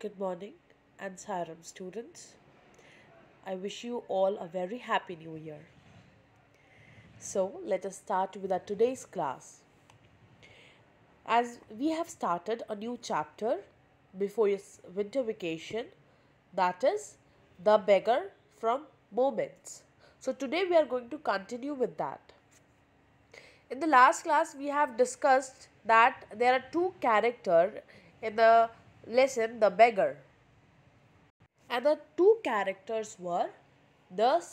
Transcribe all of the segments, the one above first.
Good morning and Saram students. I wish you all a very happy new year. So let us start with our today's class. As we have started a new chapter before your winter vacation, that is the beggar from moments. So today we are going to continue with that. In the last class we have discussed that there are two characters in the lesson, the beggar. And the two characters were the,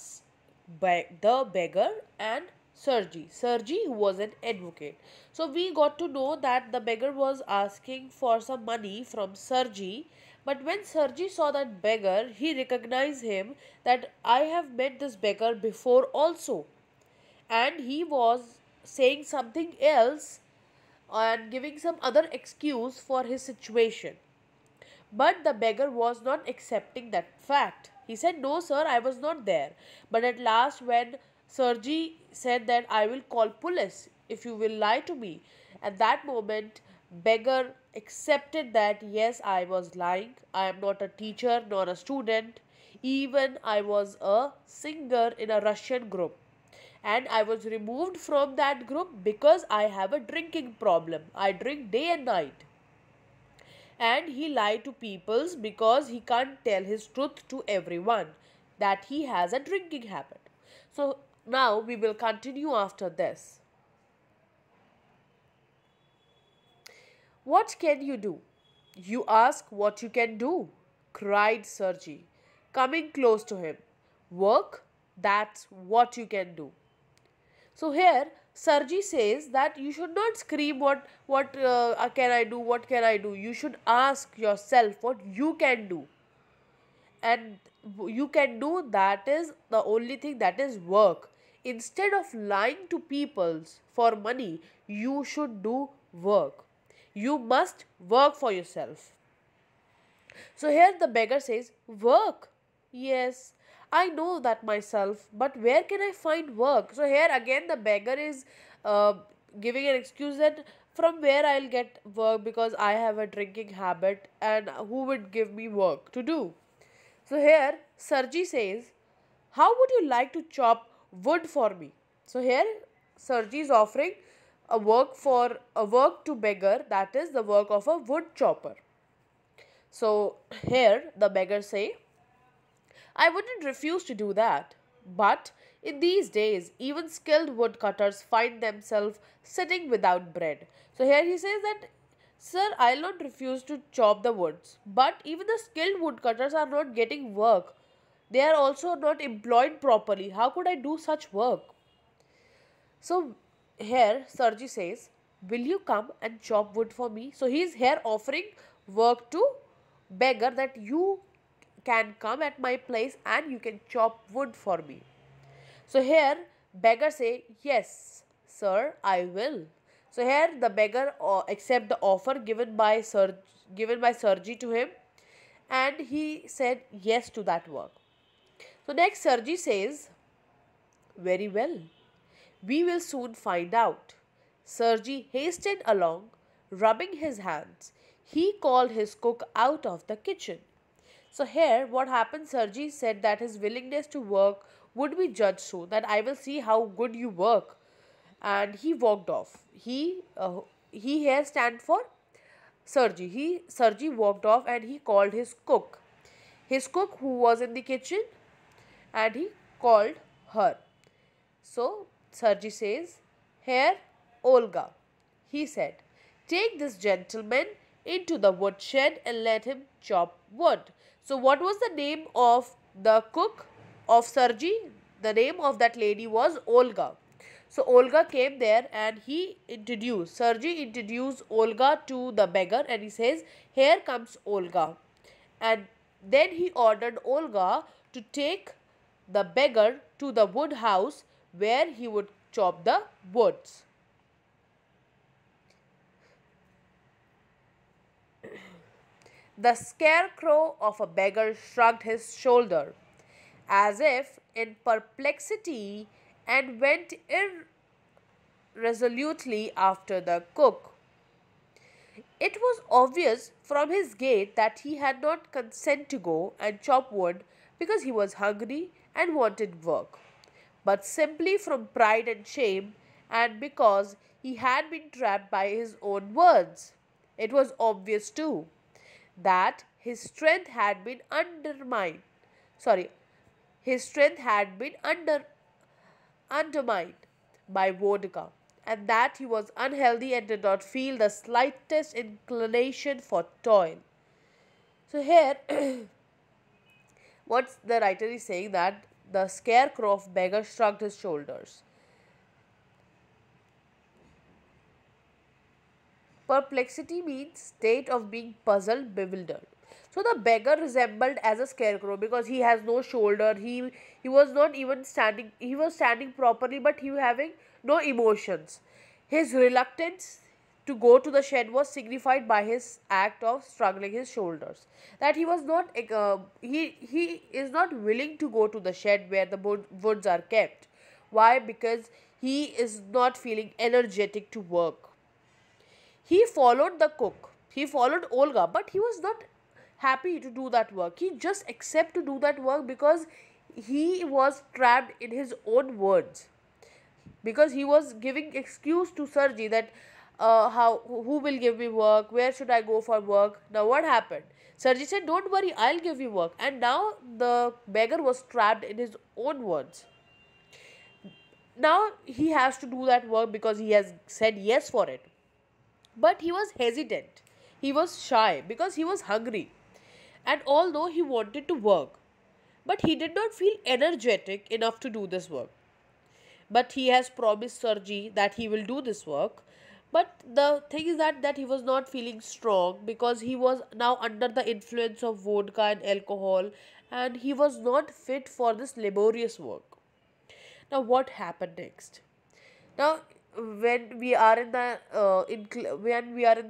the beggar and Sergi. Sergi, who was an advocate. So we got to know that the beggar was asking for some money from Sergi. But when Sergi saw that beggar, he recognized him that I have met this beggar before also. And he was saying something else and giving some other excuse for his situation. But the beggar was not accepting that fact. He said, "No, sir, I was not there." But at last, when Sergi said that I will call police if you will lie to me, at that moment, beggar accepted that yes, I was lying. I am not a teacher nor a student. Even I was a singer in a Russian group. And I was removed from that group because I have a drinking problem. I drink day and night. And he lied to peoples because he can't tell his truth to everyone that he has a drinking habit. So now we will continue after this. What can you do? You ask what you can do, cried Sergi, coming close to him. Work, that's what you can do. So here Sergi says that you should not scream what can I do, what can I do. You should ask yourself what you can do. And you can do, that is the only thing, that is work. Instead of lying to people for money, you should do work. You must work for yourself. So here the beggar says, work. Yes, I know that myself, but where can I find work? So here again the beggar is uh, giving an excuse that from where I'll get work because I have a drinking habit and who would give me work to do? So here Sergi says, how would you like to chop wood for me? So here Sergi is offering a work to beggar, that is the work of a wood chopper. So here the beggar say, I wouldn't refuse to do that. But in these days, even skilled woodcutters find themselves sitting without bread. So here he says that, sir, I'll not refuse to chop the woods. But even the skilled woodcutters are not getting work. They are also not employed properly. How could I do such work? So here Sergi says, will you come and chop wood for me? So he is here offering work to beggar that you can come at my place and you can chop wood for me. So here beggar say, yes sir, I will. So here the beggar accept the offer given by Sergi to him, and he said yes to that work. So next Sergi says, very well, we will soon find out. Sergi hastened along, rubbing his hands. He called his cook out of the kitchen. So here what happened, Sergi said that his willingness to work would be judged soon, that I will see how good you work. And he walked off. He here stand for Sergi. Sergi walked off and he called his cook. His cook who was in the kitchen, and he called her. So Sergi says, here Olga. He said, take this gentleman into the woodshed and let him chop wood. So what was the name of the cook of Sergi? The name of that lady was Olga. So Olga came there and Sergi introduced Olga to the beggar, and he says, here comes Olga. And then he ordered Olga to take the beggar to the wood house where he would chop the woods. The scarecrow of a beggar shrugged his shoulder as if in perplexity and went irresolutely after the cook. It was obvious from his gait that he had not consent to go and chop wood because he was hungry and wanted work, but simply from pride and shame, and because he had been trapped by his own words. It was obvious too that his strength had been undermined. Sorry, his strength had been undermined by vodka, and that he was unhealthy and did not feel the slightest inclination for toil. So here, what the writer is saying that the scarecrow of beggar shrugged his shoulders. Perplexity means state of being puzzled, bewildered. So the beggar resembled as a scarecrow because he has no shoulder. He was not even standing. He was standing properly, but he was having no emotions. His reluctance to go to the shed was signified by his act of struggling his shoulders. That he was not he is not willing to go to the shed where the woods are kept. Why? Because he is not feeling energetic to work. He followed the cook. He followed Olga, but he was not happy to do that work. He just accepted to do that work because he was trapped in his own words. Because he was giving excuse to Sergi that how who will give me work? Where should I go for work? Now what happened? Sergi said, "Don't worry, I'll give you work." And now the beggar was trapped in his own words. Now he has to do that work because he has said yes for it. But he was hesitant. He was shy because he was hungry. And although he wanted to work, but he did not feel energetic enough to do this work. But he has promised Sergi that he will do this work. But the thing is that he was not feeling strong because he was now under the influence of vodka and alcohol, and he was not fit for this laborious work. Now, what happened next? Now, when we are in the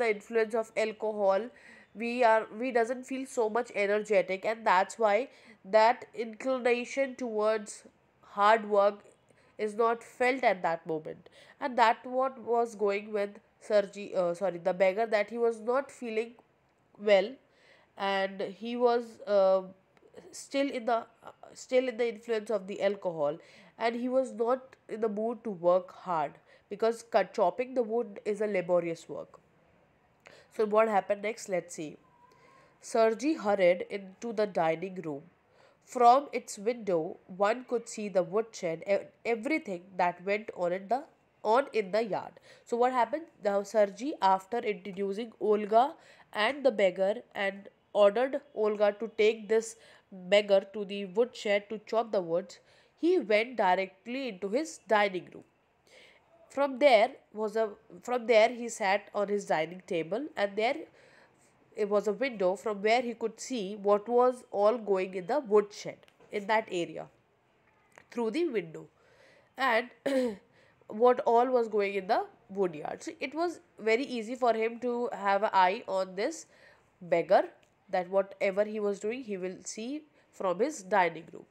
influence of alcohol, we doesn't feel so much energetic, and that's why that inclination towards hard work is not felt at that moment. And that what was going with the beggar, that he was not feeling well, and he was still in the influence of the alcohol, and he was not in the mood to work hard because chopping the wood is a laborious work. So what happened next? Let's see. Sergi hurried into the dining room. From its window, one could see the woodshed and everything that went on in the yard. So what happened? Now Sergi, after introducing Olga and the beggar, and ordered Olga to take this beggar to the woodshed to chop the woods, he went directly into his dining room. From there from there he sat on his dining table, and there it was a window from where he could see what was all going in the woodshed in that area through the window, and what all was going in the woodyard. So it was very easy for him to have an eye on this beggar, that whatever he was doing he will see from his dining room.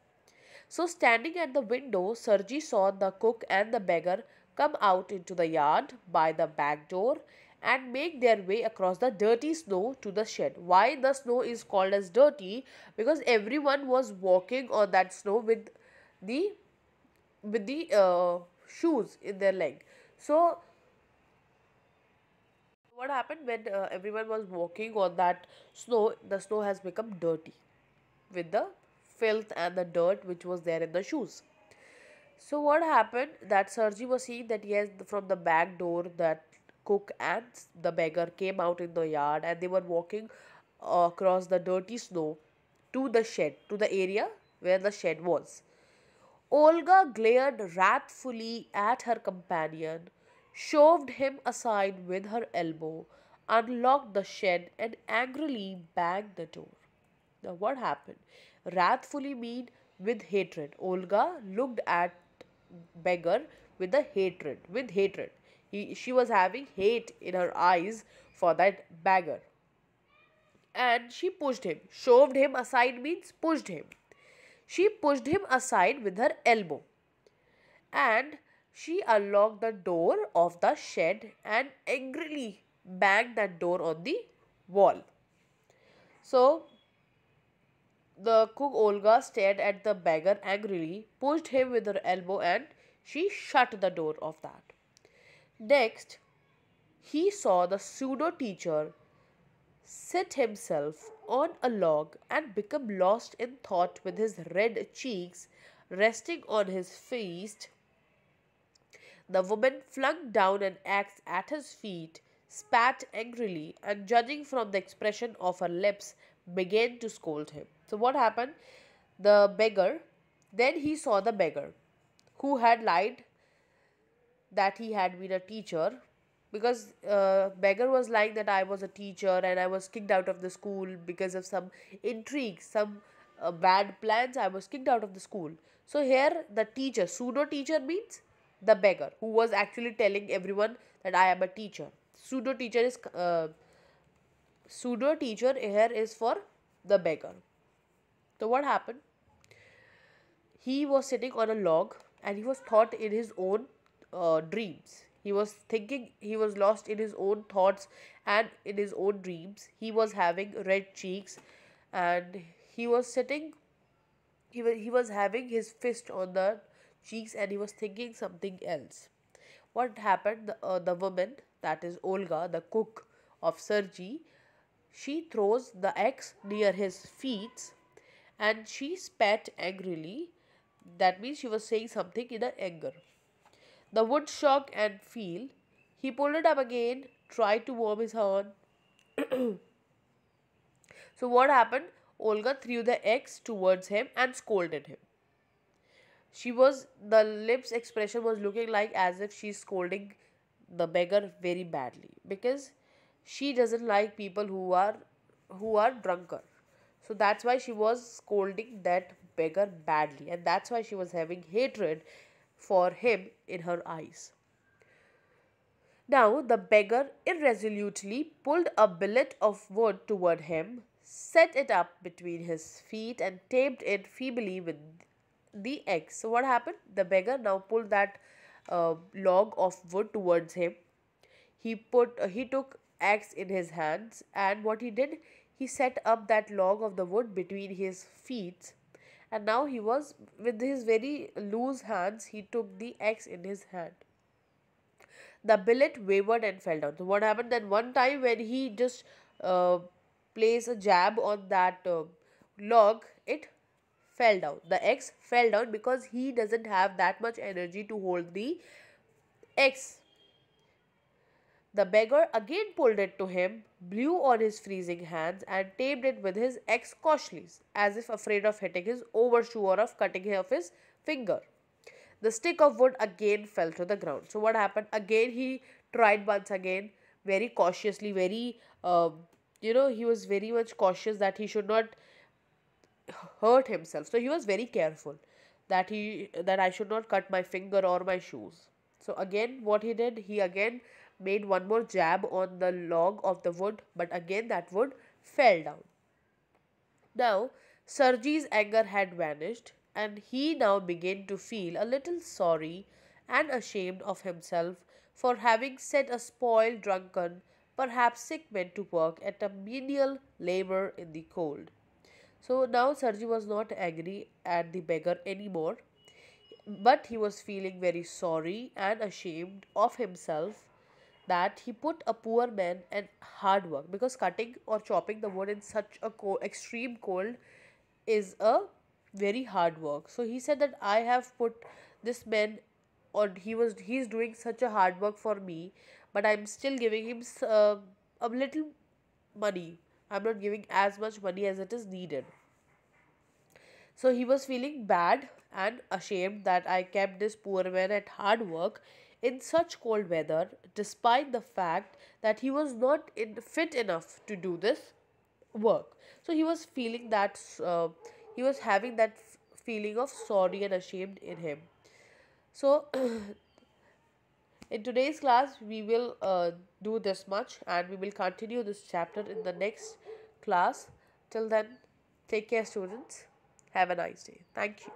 So standing at the window, Sergi saw the cook and the beggar come out into the yard by the back door and make their way across the dirty snow to the shed. Why the snow is called as dirty? Because everyone was walking on that snow the with the shoes in their leg. So what happened when everyone was walking on that snow? The snow has become dirty with the filth and the dirt which was there in the shoes. So what happened, that Sergi was seeing that yes, from the back door that cook and the beggar came out in the yard, and they were walking across the dirty snow to the shed, to the area where the shed was. Olga glared wrathfully at her companion, shoved him aside with her elbow, unlocked the shed, and angrily banged the door. Now, what happened? Wrathfully mean with hatred. Olga looked at beggar with the hatred. With hatred, she was having hate in her eyes for that beggar, and she pushed him. Shoved him aside means pushed him. She pushed him aside with her elbow, and she unlocked the door of the shed and angrily banged that door on the wall. So the cook Olga stared at the beggar angrily, pushed him with her elbow, and she shut the door of that. Next, he saw the pseudo teacher sit himself on a log and become lost in thought with his red cheeks resting on his feast. The woman flung down an axe at his feet, spat angrily, and judging from the expression of her lips, began to scold him. So, what happened? The beggar, then he saw the beggar who had lied that he had been a teacher, because beggar was lying that I was a teacher and I was kicked out of the school because of some intrigue, some bad plans. I was kicked out of the school. So here the teacher, pseudo teacher, means the beggar who was actually telling everyone that I am a teacher. Pseudo teacher is pseudo teacher here is for the beggar. So what happened? He was sitting on a log and he was thought in his own dreams. He was thinking, he was lost in his own thoughts and in his own dreams. He was having red cheeks and he was sitting, he was having his fist on the cheeks and he was thinking something else. What happened? The woman, that is Olga, the cook of Sergei, she throws the axe near his feet and she spat angrily. That means she was saying something in anger. The wood shook and fell. He pulled it up again, tried to warm his hand. So what happened? Olga threw the axe towards him and scolded him. The lips expression was looking like as if she's scolding the beggar very badly, because she doesn't like people who are drunker. So that's why she was scolding that beggar badly, and that's why she was having hatred for him in her eyes. Now the beggar irresolutely pulled a billet of wood toward him, set it up between his feet, and tapped it feebly with the axe. So what happened? The beggar now pulled that log of wood towards him. He took axe in his hands, and what he did, he set up that log of the wood between his feet, and now he was, with his very loose hands, he took the axe in his hand. The billet wavered and fell down. So what happened then? One time when he just uh, placed a jab on that log, it fell down. The axe fell down because he doesn't have that much energy to hold the axe. The beggar again pulled it to him, blew on his freezing hands, and tapped it with his axe cautiously, as if afraid of hitting his overshoe or of cutting off his finger. The stick of wood again fell to the ground. So what happened? Again he tried once again, very cautiously, very he was very much cautious that he should not hurt himself. So he was very careful that I should not cut my finger or my shoes. So again what he did, he again made one more jab on the log of the wood, but again that wood fell down. Now Sergei's anger had vanished, and he now began to feel a little sorry and ashamed of himself for having set a spoiled, drunken, perhaps sick man to work at a menial labor in the cold. So now Sergei was not angry at the beggar anymore, but he was feeling very sorry and ashamed of himself that he put a poor man at hard work, because cutting or chopping the wood in such a extreme cold is a very hard work. So he said that I have put this man on, he's doing such a hard work for me, but I'm still giving him a little money. I'm not giving as much money as it is needed. So he was feeling bad and ashamed that I kept this poor man at hard work in such cold weather, despite the fact that he was not fit enough to do this work. So he was feeling that, he was having that feeling of sorry and ashamed in him. So in today's class, we will do this much, and we will continue this chapter in the next class. Till then, take care, students. Have a nice day. Thank you.